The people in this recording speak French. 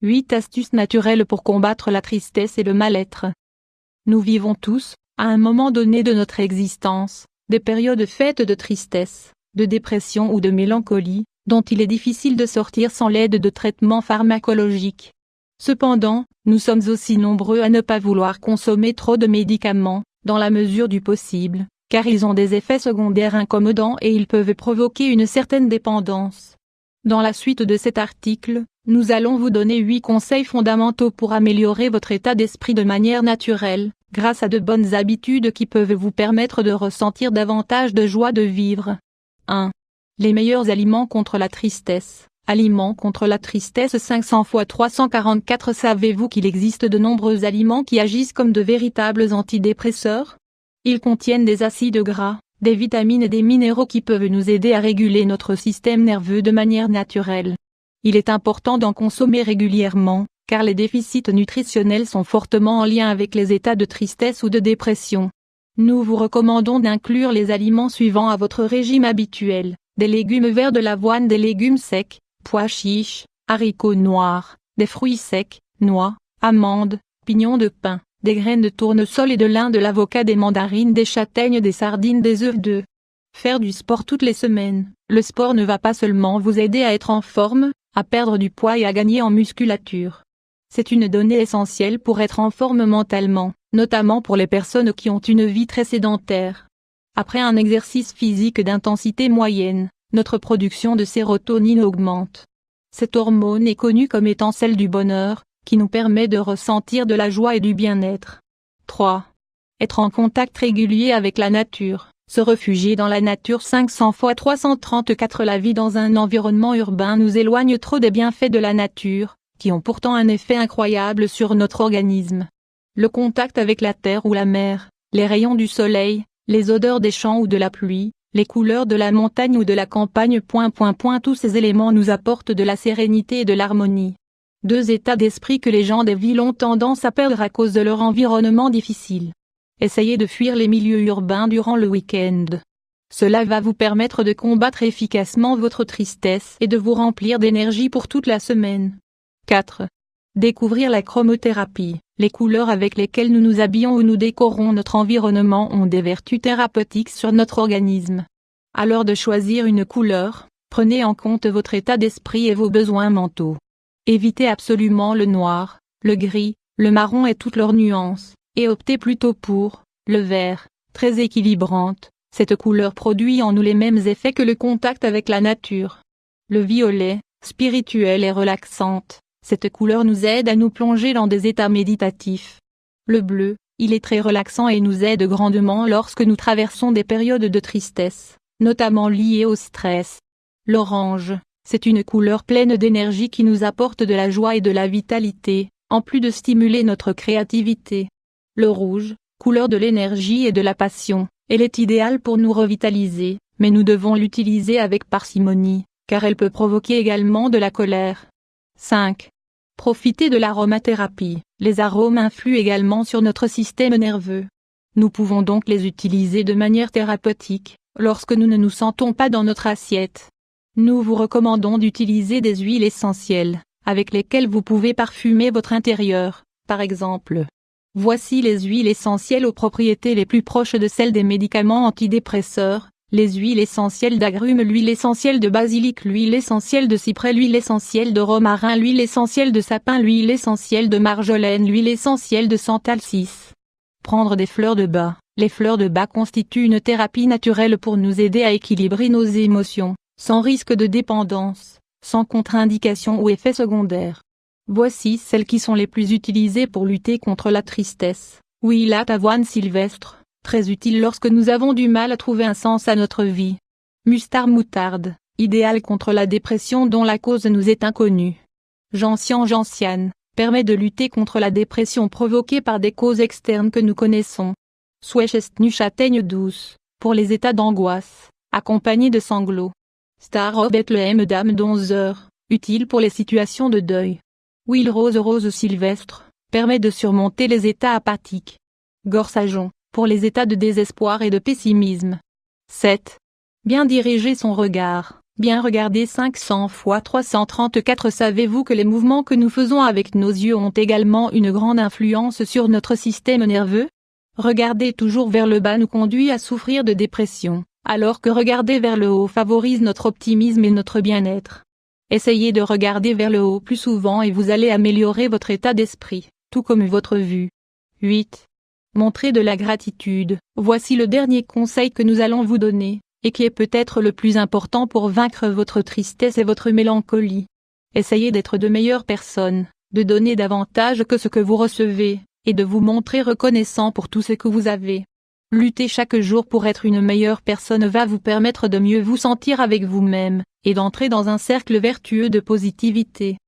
8 astuces naturelles pour combattre la tristesse et le mal-être. Nous vivons tous, à un moment donné de notre existence, des périodes faites de tristesse, de dépression ou de mélancolie, dont il est difficile de sortir sans l'aide de traitements pharmacologiques. Cependant, nous sommes aussi nombreux à ne pas vouloir consommer trop de médicaments, dans la mesure du possible, car ils ont des effets secondaires incommodants et ils peuvent provoquer une certaine dépendance. Dans la suite de cet article, nous allons vous donner 8 conseils fondamentaux pour améliorer votre état d'esprit de manière naturelle, grâce à de bonnes habitudes qui peuvent vous permettre de ressentir davantage de joie de vivre. 1. Les meilleurs aliments contre la tristesse. Aliments contre la tristesse 500 x 344. Savez-vous qu'il existe de nombreux aliments qui agissent comme de véritables antidépresseurs? Ils contiennent des acides gras, des vitamines et des minéraux qui peuvent nous aider à réguler notre système nerveux de manière naturelle. Il est important d'en consommer régulièrement, car les déficits nutritionnels sont fortement en lien avec les états de tristesse ou de dépression. Nous vous recommandons d'inclure les aliments suivants à votre régime habituel: des légumes verts, de l'avoine, des légumes secs, pois chiches, haricots noirs, des fruits secs, noix, amandes, pignons de pin, des graines de tournesol et de lin, de l'avocat, des mandarines, des châtaignes, des sardines, des œufs de. Faire du sport toutes les semaines. Le sport ne va pas seulement vous aider à être en forme, à perdre du poids et à gagner en musculature. C'est une donnée essentielle pour être en forme mentalement, notamment pour les personnes qui ont une vie très sédentaire. Après un exercice physique d'intensité moyenne, notre production de sérotonine augmente. Cette hormone est connue comme étant celle du bonheur, qui nous permet de ressentir de la joie et du bien-être. 3. Être en contact régulier avec la nature. Se réfugier dans la nature 500 x 334. La vie dans un environnement urbain nous éloigne trop des bienfaits de la nature, qui ont pourtant un effet incroyable sur notre organisme. Le contact avec la terre ou la mer, les rayons du soleil, les odeurs des champs ou de la pluie, les couleurs de la montagne ou de la campagne. Tous ces éléments nous apportent de la sérénité et de l'harmonie. 2 états d'esprit que les gens des villes ont tendance à perdre à cause de leur environnement difficile. Essayez de fuir les milieux urbains durant le week-end. Cela va vous permettre de combattre efficacement votre tristesse et de vous remplir d'énergie pour toute la semaine. 4. Découvrir la chromothérapie. Les couleurs avec lesquelles nous nous habillons ou nous décorons notre environnement ont des vertus thérapeutiques sur notre organisme. À l'heure de choisir une couleur, prenez en compte votre état d'esprit et vos besoins mentaux. Évitez absolument le noir, le gris, le marron et toutes leurs nuances, et optez plutôt pour le vert, très équilibrante. Cette couleur produit en nous les mêmes effets que le contact avec la nature. Le violet, spirituelle et relaxante. Cette couleur nous aide à nous plonger dans des états méditatifs. Le bleu, il est très relaxant et nous aide grandement lorsque nous traversons des périodes de tristesse, notamment liées au stress. L'orange, c'est une couleur pleine d'énergie qui nous apporte de la joie et de la vitalité, en plus de stimuler notre créativité. Le rouge, couleur de l'énergie et de la passion, elle est idéale pour nous revitaliser, mais nous devons l'utiliser avec parcimonie, car elle peut provoquer également de la colère. 5. Profitez de l'aromathérapie. Les arômes influent également sur notre système nerveux. Nous pouvons donc les utiliser de manière thérapeutique, lorsque nous ne nous sentons pas dans notre assiette. Nous vous recommandons d'utiliser des huiles essentielles, avec lesquelles vous pouvez parfumer votre intérieur, par exemple. Voici les huiles essentielles aux propriétés les plus proches de celles des médicaments antidépresseurs. Les huiles essentielles d'agrumes, l'huile essentielle de basilic, l'huile essentielle de cyprès, l'huile essentielle de romarin, l'huile essentielle de sapin, l'huile essentielle de marjolaine, l'huile essentielle de santal 6. Prendre des fleurs de bas. Les fleurs de bas constituent une thérapie naturelle pour nous aider à équilibrer nos émotions, sans risque de dépendance, sans contre-indication ou effet secondaire. Voici celles qui sont les plus utilisées pour lutter contre la tristesse. Huile d'avoine sylvestre. Très utile lorsque nous avons du mal à trouver un sens à notre vie. Mustard moutarde, idéal contre la dépression dont la cause nous est inconnue. Gentiane, permet de lutter contre la dépression provoquée par des causes externes que nous connaissons. Souèchestnu châtaigne douce, pour les états d'angoisse, accompagné de sanglots. Star of Bethlehem dame d'11 utile pour les situations de deuil. Huile rose sylvestre, permet de surmonter les états apathiques. Gorsajon, pour les états de désespoir et de pessimisme. 7. Bien diriger son regard. Bien regarder 500 fois 334. Savez-vous que les mouvements que nous faisons avec nos yeux ont également une grande influence sur notre système nerveux? Regarder toujours vers le bas nous conduit à souffrir de dépression, alors que regarder vers le haut favorise notre optimisme et notre bien-être. Essayez de regarder vers le haut plus souvent et vous allez améliorer votre état d'esprit, tout comme votre vue. 8. Montrez de la gratitude. Voici le dernier conseil que nous allons vous donner, et qui est peut-être le plus important pour vaincre votre tristesse et votre mélancolie. Essayez d'être de meilleures personnes, de donner davantage que ce que vous recevez, et de vous montrer reconnaissant pour tout ce que vous avez. Lutter chaque jour pour être une meilleure personne va vous permettre de mieux vous sentir avec vous-même, et d'entrer dans un cercle vertueux de positivité.